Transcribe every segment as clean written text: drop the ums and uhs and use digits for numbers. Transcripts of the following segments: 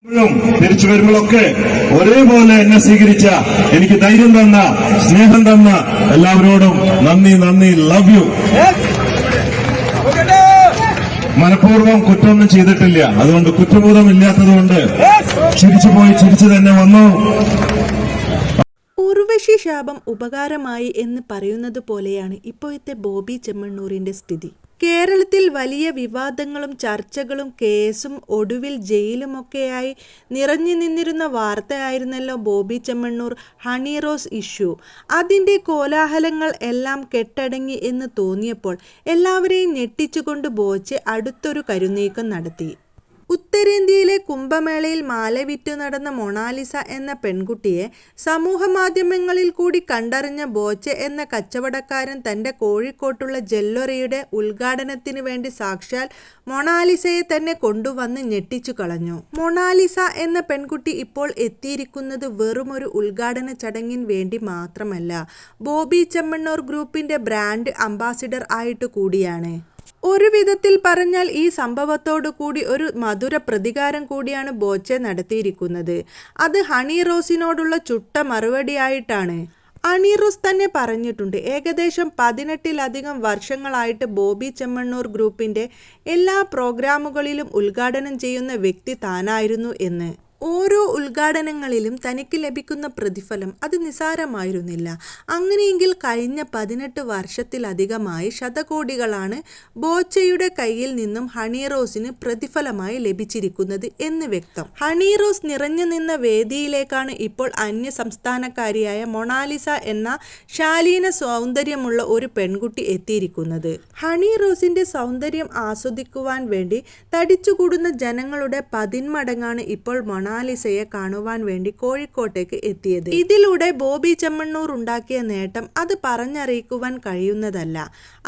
തിരിച്ചു വരുമ്പോഴൊക്കെ ഒരേപോലെ എന്നെ സ്വീകരിച്ച, എനിക്ക് ധൈര്യം തന്ന, സ്നേഹം തന്ന എല്ലാവരോടും നന്ദി നന്ദി. Love you. മനഃപൂർവ്വം കുറ്റമൊന്നും ചെയ്തിട്ടില്ല, അതുകൊണ്ട് കുറ്റബോധം ഇല്ലാത്തതുകൊണ്ട് ചിരിച്ചുപോയി ചിരിച്ചു തന്നെ വന്നു. ഉർവശി ശാപം ഉപകാരമായി എന്ന് പറയുന്നത് പോലെയാണ് ഇപ്പോഴത്തെ ബോബി ചെമ്മണ്ണൂരിന്റെ സ്ഥിതി. കേരളത്തിൽ വലിയ വിവാദങ്ങളും ചർച്ചകളും കേസും ഒടുവിൽ ജയിലുമൊക്കെയായി നിറഞ്ഞു നിന്നിരുന്ന വാർത്തയായിരുന്നല്ലോ ബോബി ചെമ്മണ്ണൂർ ഹണി റോസ് ഇഷ്യൂ. അതിൻ്റെ കോലാഹലങ്ങൾ എല്ലാം കെട്ടടങ്ങി എന്ന് തോന്നിയപ്പോൾ എല്ലാവരെയും ഞെട്ടിച്ചുകൊണ്ട് ബോച്ചെ അടുത്തൊരു കരുനീക്കം നടത്തി. ഉത്തരേന്ത്യയിലെ കുംഭമേളയിൽ മാല വിറ്റു നടന്ന മൊണാലിസ എന്ന പെൺകുട്ടിയെ സമൂഹ മാധ്യമങ്ങളിൽ കൂടി കണ്ടറിഞ്ഞ ബോച്ചെ എന്ന കച്ചവടക്കാരൻ തൻ്റെ കോഴിക്കോട്ടുള്ള ജ്വല്ലറിയുടെ ഉദ്ഘാടനത്തിന് വേണ്ടി സാക്ഷാൽ മൊണാലിസയെ തന്നെ കൊണ്ടുവന്ന് ഞെട്ടിച്ചു കളഞ്ഞു. മൊണാലിസ എന്ന പെൺകുട്ടി ഇപ്പോൾ എത്തിയിരിക്കുന്നത് വെറുമൊരു ഉദ്ഘാടന ചടങ്ങിന് വേണ്ടി മാത്രമല്ല, ബോബി ചെമ്മണ്ണൂർ ഗ്രൂപ്പിൻ്റെ ബ്രാൻഡ് അംബാസിഡർ ആയിട്ട് കൂടിയാണ്. ഒരു വിധത്തിൽ പറഞ്ഞാൽ ഈ സംഭവത്തോടു കൂടി ഒരു മധുര പ്രതികാരം കൂടിയാണ് ബോച്ചെ നടത്തിയിരിക്കുന്നത്. അത് ഹണി റോസിനോടുള്ള ചുട്ട മറുപടിയായിട്ടാണ്. ഹണി റോസ് തന്നെ പറഞ്ഞിട്ടുണ്ട്, ഏകദേശം 18-ലധികം വർഷങ്ങളായിട്ട് ബോബി ചെമ്മണ്ണൂർ ഗ്രൂപ്പിൻ്റെ എല്ലാ പ്രോഗ്രാമുകളിലും ഉദ്ഘാടനം ചെയ്യുന്ന വ്യക്തി താനായിരുന്നു എന്ന്. ഓരോ ഉദ്ഘാടനങ്ങളിലും തനിക്ക് ലഭിക്കുന്ന പ്രതിഫലം അത് നിസാരമായിരുന്നില്ല. അങ്ങനെയെങ്കിൽ കഴിഞ്ഞ 18 വർഷത്തിലധികമായി ശതകോടികളാണ് ബോച്ചയുടെ കയ്യിൽ നിന്നും ഹണി റോസിന് പ്രതിഫലമായി ലഭിച്ചിരിക്കുന്നത് എന്ന് വ്യക്തം. ഹണി റോസ് നിറഞ്ഞു നിന്ന വേദിയിലേക്കാണ് ഇപ്പോൾ അന്യ സംസ്ഥാനക്കാരിയായ മൊണാലിസ എന്ന ശാലീന സൗന്ദര്യമുള്ള ഒരു പെൺകുട്ടി എത്തിയിരിക്കുന്നത്. ഹണി റോസിന്റെ സൗന്ദര്യം ആസ്വദിക്കുവാൻ വേണ്ടി തടിച്ചുകൂടുന്ന ജനങ്ങളുടെ 10 മടങ്ങാണ് ഇപ്പോൾ മൊണാലിസയെ കാണുവാൻ വേണ്ടി കോഴിക്കോട്ടേക്ക് എത്തിയത്. ഇതിലൂടെ ബോബി ചെമ്മണ്ണൂർ ഉണ്ടാക്കിയ നേട്ടം അത് പറഞ്ഞറിയിക്കുവാൻ കഴിയുന്നതല്ല.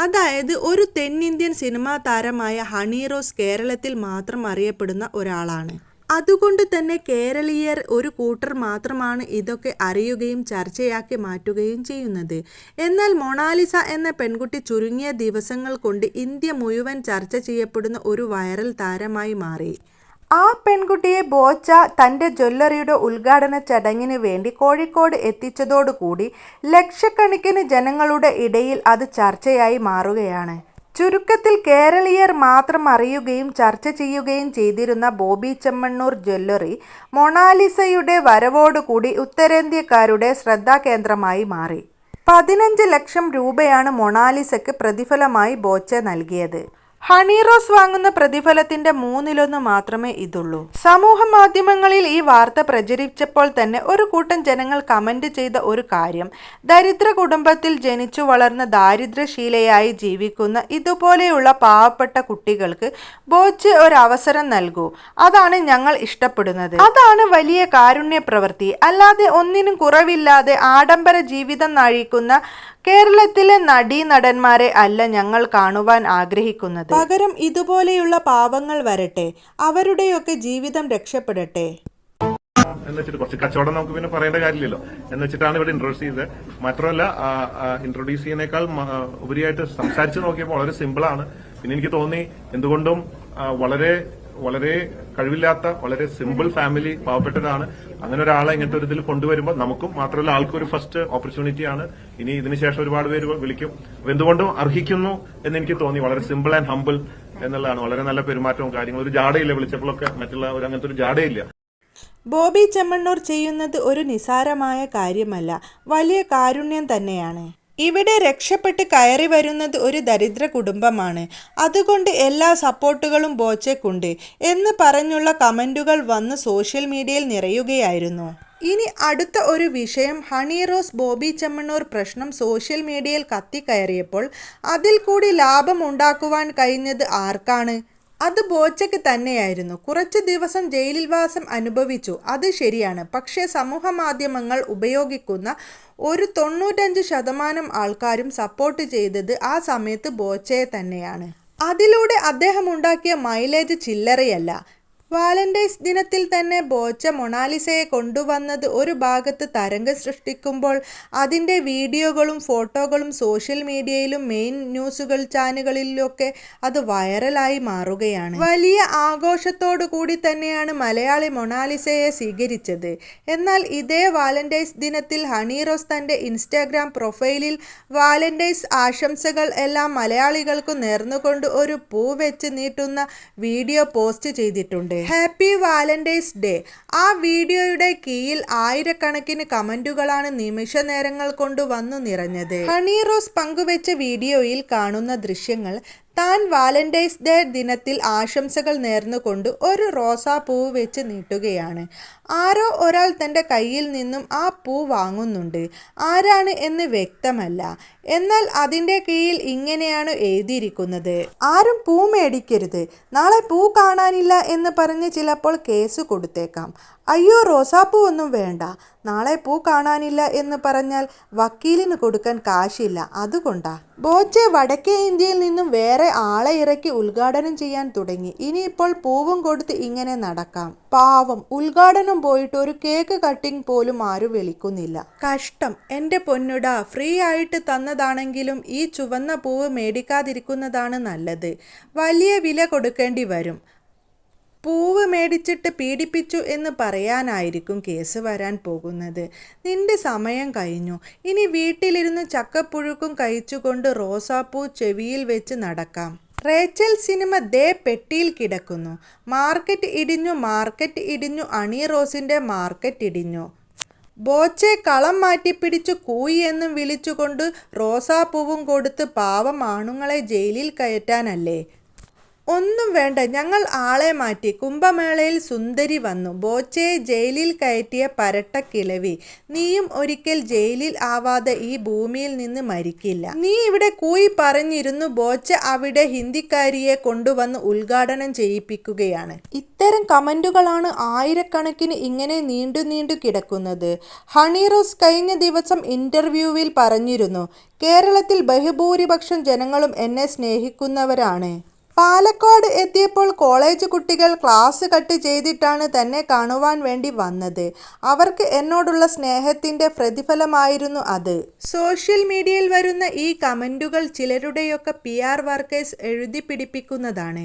അതായത് ഒരു തെന്നിന്ത്യൻ സിനിമാ താരമായ ഹണി റോസ് കേരളത്തിൽ മാത്രം അറിയപ്പെടുന്ന ഒരാളാണ്. അതുകൊണ്ട് തന്നെ കേരളീയർ ഒരു കൂട്ടർ മാത്രമാണ് ഇതൊക്കെ അറിയുകയും ചർച്ചയാക്കി മാറ്റുകയും ചെയ്യുന്നത്. എന്നാൽ മൊണാലിസ എന്ന പെൺകുട്ടി ചുരുങ്ങിയ ദിവസങ്ങൾ കൊണ്ട് ഇന്ത്യ മുഴുവൻ ചർച്ച ചെയ്യപ്പെടുന്ന ഒരു വൈറൽ താരമായി മാറി. ആ പെൺകുട്ടിയെ ബോച്ച തൻ്റെ ജ്വല്ലറിയുടെ ഉദ്ഘാടന ചടങ്ങിന് വേണ്ടി കോഴിക്കോട് എത്തിച്ചതോടുകൂടി ലക്ഷക്കണക്കിന് ജനങ്ങളുടെ ഇടയിൽ അത് ചർച്ചയായി മാറുകയാണ്. ചുരുക്കത്തിൽ കേരളീയർ മാത്രം അറിയുകയും ചർച്ച ചെയ്യുകയും ചെയ്തിരുന്ന ബോബി ചെമ്മണ്ണൂർ ജ്വല്ലറി മൊണാലിസയുടെ വരവോടുകൂടി ഉത്തരേന്ത്യക്കാരുടെ ശ്രദ്ധാകേന്ദ്രമായി മാറി. 15 ലക്ഷം രൂപയാണ് മൊണാലിസയ്ക്ക് പ്രതിഫലമായി ബോച്ചെ നൽകിയത്. ഹണി റോസ് വാങ്ങുന്ന പ്രതിഫലത്തിന്റെ 1/3 മാത്രമേ ഇതുള്ളൂ. സമൂഹ മാധ്യമങ്ങളിൽ ഈ വാർത്ത പ്രചരിച്ചപ്പോൾ തന്നെ ഒരു കൂട്ടം ജനങ്ങൾ കമന്റ് ചെയ്ത ഒരു കാര്യം, ദരിദ്ര കുടുംബത്തിൽ ജനിച്ചു വളർന്ന ദാരിദ്ര്യശീലയായി ജീവിക്കുന്ന ഇതുപോലെയുള്ള പാവപ്പെട്ട കുട്ടികൾക്ക് ബോച്ചെ ഒരു അവസരം നൽകൂ, അതാണ് ഞങ്ങൾ ഇഷ്ടപ്പെടുന്നത്, അതാണ് വലിയ കാരുണ്യ പ്രവൃത്തി, അല്ലാതെ ഒന്നിനും കുറവില്ലാതെ ആഡംബര ജീവിതം നയിക്കുന്ന കേരളത്തിലെ നടീനടന്മാരെ അല്ല ഞങ്ങൾ കാണുവാൻ ആഗ്രഹിക്കുന്നത്. പകരം ഇതുപോലെയുള്ള പാവങ്ങൾ വരട്ടെ, അവരുടെയൊക്കെ ജീവിതം രക്ഷപ്പെടട്ടെ എന്ന് വെച്ചിട്ട് കുറച്ച് കച്ചവടം നമുക്ക് പിന്നെ പറയേണ്ട കാര്യമില്ലല്ലോ എന്ന് വെച്ചിട്ടാണ് ഇവിടെ ഇൻട്രൊഡ്യൂസ് ചെയ്തത്. മാത്രമല്ല ഇൻട്രൊഡ്യൂസ് ചെയ്യുന്നേക്കാൾ ഉപരിയായിട്ട് സംസാരിച്ച് നോക്കിയപ്പോൾ വളരെ സിമ്പിളാണ്. പിന്നെ എനിക്ക് തോന്നി എന്തുകൊണ്ടും വളരെ വളരെ കഴിവില്ലാത്ത വളരെ സിമ്പിൾ ഫാമിലി, പാവപ്പെട്ടതാണ്. അങ്ങനെ ഒരാളെ ഇങ്ങനത്തെ ഒരു ഇതിൽ കൊണ്ടുവരുമ്പോൾ നമുക്കും മാത്രമല്ല ആൾക്കും ഒരു ഫസ്റ്റ് ഓപ്പർച്യൂണിറ്റിയാണ്. ഇനി ഇതിനുശേഷം ഒരുപാട് പേര് വിളിക്കും. എന്തുകൊണ്ടും അർഹിക്കുന്നു എന്ന് എനിക്ക് തോന്നി. വളരെ സിമ്പിൾ ആൻഡ് ഹംബിൾ എന്നുള്ളതാണ്. വളരെ നല്ല പെരുമാറ്റവും കാര്യങ്ങളും. ഒരു ജാടയില്ല, വിളിച്ചപ്പോഴൊക്കെ മറ്റുള്ള ഒരു അങ്ങനത്തെ ഒരു ജാടയില്ല. ബോബി ചെമ്മണ്ണൂർ ചെയ്യുന്നത് ഒരു നിസാരമായ കാര്യമല്ല, വലിയ കാരുണ്യം തന്നെയാണ്. ഇവിടെ രക്ഷപ്പെട്ട് കയറി വരുന്നത് ഒരു ദരിദ്ര കുടുംബമാണ്, അതുകൊണ്ട് എല്ലാ സപ്പോർട്ടുകളും ബോച്ചയ്ക്കുണ്ട് എന്ന് പറഞ്ഞുള്ള കമന്റുകൾ വന്ന് സോഷ്യൽ മീഡിയയിൽ നിറയുകയായിരുന്നു. ഇനി അടുത്ത ഒരു വിഷയം, ഹണി റോസ് ബോബി ചെമ്മണ്ണൂർ പ്രശ്നം സോഷ്യൽ മീഡിയയിൽ കത്തിക്കയറിയപ്പോൾ അതിൽ കൂടി ലാഭം ഉണ്ടാക്കുവാൻ കഴിഞ്ഞത് ആർക്കാണ്? അത് ബോച്ചയ്ക്ക് തന്നെയായിരുന്നു. കുറച്ച് ദിവസം ജയിലിൽ വാസം അനുഭവിച്ചു, അത് ശരിയാണ്. പക്ഷേ സമൂഹ മാധ്യമങ്ങൾ ഉപയോഗിക്കുന്ന ഒരു 95% ആൾക്കാരും സപ്പോർട്ട് ചെയ്തത് ആ സമയത്ത് ബോച്ചയെ തന്നെയാണ്. അതിലൂടെ അദ്ദേഹം ഉണ്ടാക്കിയ മൈലേജ് ചില്ലറയല്ല. വാലന്റൈൻസ് ദിനത്തിൽ തന്നെ ബോച്ച മൊണാലിസയെ കൊണ്ടുവന്നത് ഒരു ഭാഗത്ത് തരംഗം സൃഷ്ടിക്കുമ്പോൾ അതിൻ്റെ വീഡിയോകളും ഫോട്ടോകളും സോഷ്യൽ മീഡിയയിലും മെയിൻ ന്യൂസുകൾ ചാനലുകളിലൊക്കെ അത് വൈറലായി മാറുകയാണ്. വലിയ ആഘോഷത്തോടു കൂടി തന്നെയാണ് മലയാളി മൊണാലിസയെ സ്വീകരിച്ചത്. എന്നാൽ ഇതേ വാലന്റൈൻസ് ദിനത്തിൽ ഹണി റോസ് തൻ്റെ ഇൻസ്റ്റാഗ്രാം പ്രൊഫൈലിൽ വാലന്റൈൻസ് ആശംസകൾ എല്ലാം മലയാളികൾക്ക് നേർന്നുകൊണ്ട് ഒരു പൂ വെച്ച് നീട്ടുന്ന വീഡിയോ പോസ്റ്റ് ചെയ്തിട്ടുണ്ട്. Happy Valentine's day. ആ വീഡിയോയുടെ കീഴിൽ ആയിരക്കണക്കിന് കമന്റുകളാണ് നിമിഷ നേരങ്ങൾ കൊണ്ട് വന്നു നിറഞ്ഞത്. ഹണി റോസ് പങ്കുവെച്ച വീഡിയോയിൽ കാണുന്ന ദൃശ്യങ്ങൾ താൻ വാലന്റൈൻസ് ഡേ ദിനത്തിൽ ആശംസകൾ നേർന്നുകൊണ്ട് ഒരു റോസാപ്പൂവ് വെച്ച് നീട്ടുകയാണ്. ആരോ ഒരാൾ തൻ്റെ കയ്യിൽ നിന്നും ആ പൂ വാങ്ങുന്നുണ്ട്. ആരാണ് എന്ന് വ്യക്തമല്ല. എന്നാൽ അതിൻ്റെ കീഴിൽ ഇങ്ങനെയാണ് എഴുതിയിരിക്കുന്നത്: ആരും പൂ മേടിക്കരുത്, നാളെ പൂ കാണാനില്ല എന്ന് പറഞ്ഞ് ചിലപ്പോൾ കേസ് കൊടുത്തേക്കാം. അയ്യോ, റോസാപ്പൂ ഒന്നും വേണ്ട, നാളെ പൂ കാണാനില്ല എന്ന് പറഞ്ഞാൽ വക്കീലിന് കൊടുക്കാൻ കാശില്ല, അതുകൊണ്ടാ. ബോച്ചെ വടക്കേ ഇന്ത്യയിൽ നിന്നും വേറെ ആളെ ഇറക്കി ഉദ്ഘാടനം ചെയ്യാൻ തുടങ്ങി. ഇനിയിപ്പോൾ പൂവും കൊടുത്ത് ഇങ്ങനെ നടക്കാം. പാവം, ഉദ്ഘാടനം പോയിട്ട് ഒരു കേക്ക് കട്ടിംഗ് പോലും ആരും വിളിക്കുന്നില്ല. കഷ്ടം. എൻ്റെ പൊന്നുടാ, ഫ്രീ ആയിട്ട് തന്നതാണെങ്കിലും ഈ ചുവന്ന പൂവ് മേടിക്കാതിരിക്കുന്നതാണ് നല്ലത്. വലിയ വില കൊടുക്കേണ്ടി വരും. പൂവ് മേടിച്ചിട്ട് പീഡിപ്പിച്ചു എന്ന് പറയാനായിരിക്കും കേസ് വരാൻ പോകുന്നത്. നിന്റെ സമയം കഴിഞ്ഞു. ഇനി വീട്ടിലിരുന്ന് ചക്കപ്പുഴുക്കും കഴിച്ചുകൊണ്ട് റോസാപ്പൂ ചെവിയിൽ വെച്ച് നടക്കാം. റേച്ചൽ സിനിമ ദേ പെട്ടിയിൽ കിടക്കുന്നു. മാർക്കറ്റ് ഇടിഞ്ഞു ഹണി റോസിൻ്റെ മാർക്കറ്റ് ഇടിഞ്ഞു. ബോച്ചെ കളം മാറ്റിപ്പിടിച്ചു കൂയി എന്നും വിളിച്ചുകൊണ്ട് റോസാപ്പൂവും കൊടുത്ത് പാവം ആണുങ്ങളെ ജയിലിൽ കയറ്റാനല്ലേ? ഒന്നും വേണ്ട, ഞങ്ങൾ ആളെ മാറ്റി. കുംഭമേളയിൽ സുന്ദരി വന്നു. ബോച്ചയെ ജയിലിൽ കയറ്റിയ പരട്ട കിളവി, നീയും ഒരിക്കൽ ജയിലിൽ ആവാതെ ഈ ഭൂമിയിൽ നിന്ന് മരിക്കില്ല. നീ ഇവിടെ കൂയി പറഞ്ഞിരുന്നു. ബോച്ച അവിടെ ഹിന്ദിക്കാരിയെ കൊണ്ടുവന്ന് ഉദ്ഘാടനം ചെയ്യിപ്പിക്കുകയാണ്. ഇത്തരം കമന്റുകളാണ് ആയിരക്കണക്കിന് ഇങ്ങനെ നീണ്ടു കിടക്കുന്നത്. ഹണി റോസ് കഴിഞ്ഞ ദിവസം ഇന്റർവ്യൂവിൽ പറഞ്ഞിരുന്നു, കേരളത്തിൽ ബഹുഭൂരിപക്ഷം ജനങ്ങളും എന്നെ സ്നേഹിക്കുന്നവരാണ്. പാലക്കാട് എത്തിയപ്പോൾ കോളേജ് കുട്ടികൾ ക്ലാസ് കട്ട് ചെയ്തിട്ടാണ് തന്നെ കാണുവാൻ വേണ്ടി വന്നത്. അവർക്ക് എന്നോടുള്ള സ്നേഹത്തിൻ്റെ പ്രതിഫലമായിരുന്നു അത്. സോഷ്യൽ മീഡിയയിൽ വരുന്ന ഈ കമൻറ്റുകൾ ചിലരുടെയൊക്കെ PR വർക്കേഴ്സ് എഴുതി പിടിപ്പിക്കുന്നതാണ്.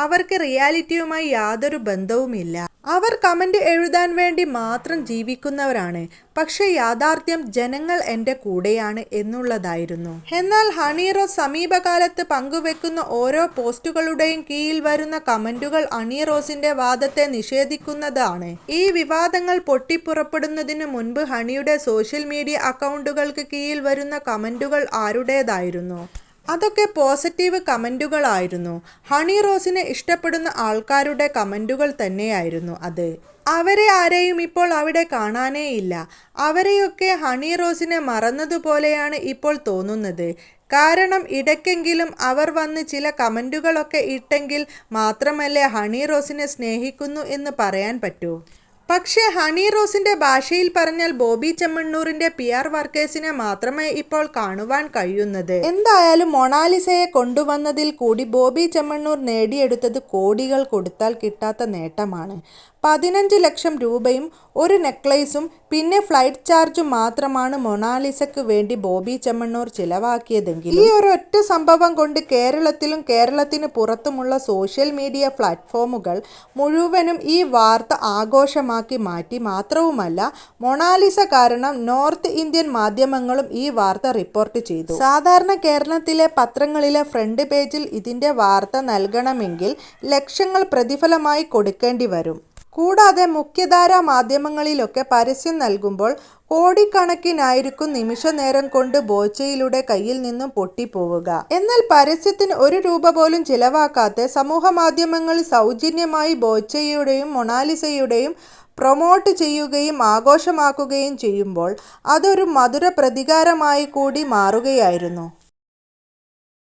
അവർക്ക് റിയാലിറ്റിയുമായി യാതൊരു ബന്ധവുമില്ല. അവർ കമന്റ് എഴുതാൻ വേണ്ടി മാത്രം ജീവിക്കുന്നവരാണ്. പക്ഷെ യാഥാർത്ഥ്യം ജനങ്ങൾ എൻ്റെ കൂടെയാണ് എന്നുള്ളതായിരുന്നു. എന്നാൽ ഹണി റോസ് സമീപകാലത്ത് പങ്കുവെക്കുന്ന ഓരോ പോസ്റ്റുകളുടെയും കീഴിൽ വരുന്ന കമന്റുകൾ ഹണി റോസിന്റെ വാദത്തെ നിഷേധിക്കുന്നതാണ്. ഈ വിവാദങ്ങൾ പൊട്ടിപ്പുറപ്പെടുന്നതിന് മുൻപ് ഹണിയുടെ സോഷ്യൽ മീഡിയ അക്കൗണ്ടുകൾക്ക് കീഴിൽ വരുന്ന കമന്റുകൾ ആരുടേതായിരുന്നു? അതൊക്കെ പോസിറ്റീവ് കമന്റുകളായിരുന്നു. ഹണി റോസിനെ ഇഷ്ടപ്പെടുന്ന ആൾക്കാരുടെ കമന്റുകൾ തന്നെയായിരുന്നു അത്. അവരെ ആരെയും ഇപ്പോൾ അവിടെ കാണാനേ ഇല്ല. അവരെയൊക്കെ ഹണി റോസിനെ മറന്നതുപോലെയാണ് ഇപ്പോൾ തോന്നുന്നത്. കാരണം ഇടയ്ക്കെങ്കിലും അവർ വന്ന് ചില കമന്റുകളൊക്കെ ഇട്ടെങ്കിൽ മാത്രമല്ലേ ഹണി റോസിനെ സ്നേഹിക്കുന്നു എന്ന് പറയാൻ പറ്റൂ. പക്ഷേ ഹണി റോസിന്റെ ഭാഷയിൽ പറഞ്ഞാൽ ബോബി ചെമ്മണ്ണൂറിന്റെ PR വർക്കേഴ്സിനെ മാത്രമേ ഇപ്പോൾ കാണുവാൻ കഴിയുന്നത്. എന്തായാലും മൊണാലിസയെ കൊണ്ടുവന്നതിൽ കൂടി ബോബി ചെമ്മണ്ണൂർ നേടിയെടുത്തത് കോടികൾ കൊടുത്താൽ കിട്ടാത്ത നേട്ടമാണ്. 15 ലക്ഷം രൂപയും ഒരു നെക്ലേസും പിന്നെ ഫ്ലൈറ്റ് ചാർജും മാത്രമാണ് മൊണാലിസയ്ക്ക് വേണ്ടി ബോബി ചെമ്മണ്ണൂർ ചിലവാക്കിയതെങ്കിൽ ഈ ഒരൊറ്റ സംഭവം കൊണ്ട് കേരളത്തിലും കേരളത്തിന് പുറത്തുമുള്ള സോഷ്യൽ മീഡിയ പ്ലാറ്റ്ഫോമുകൾ മുഴുവനും ഈ വാർത്ത ആഘോഷമാക്കി മാറ്റി. മാത്രവുമല്ല, മൊണാലിസ കാരണം നോർത്ത് ഇന്ത്യൻ മാധ്യമങ്ങളും ഈ വാർത്ത റിപ്പോർട്ട് ചെയ്തു. സാധാരണ കേരളത്തിലെ പത്രങ്ങളിലെ ഫ്രണ്ട് പേജിൽ ഇതിന്റെ വാർത്ത നൽകണമെങ്കിൽ ലക്ഷങ്ങൾ പ്രതിഫലമായി കൊടുക്കേണ്ടി വരും. കൂടാതെ മുഖ്യധാരാ മാധ്യമങ്ങളിലൊക്കെ പരസ്യം നൽകുമ്പോൾ കോടിക്കണക്കിനായിരിക്കും നിമിഷ നേരം കൊണ്ട് ബോച്ചയിലൂടെ കയ്യിൽ നിന്നും പൊട്ടിപ്പോവുക. എന്നാൽ പരസ്യത്തിന് 1 രൂപ പോലും ചിലവാക്കാതെ സമൂഹ മാധ്യമങ്ങളിൽ സൗജന്യമായി ബോച്ചയുടെയും മൊണാലിസയുടെയും പ്രൊമോട്ട് ചെയ്യുകയും ആഘോഷമാക്കുകയും ചെയ്യുമ്പോൾ അതൊരു മധുര പ്രതികാരമായി കൂടി മാറുകയായിരുന്നു.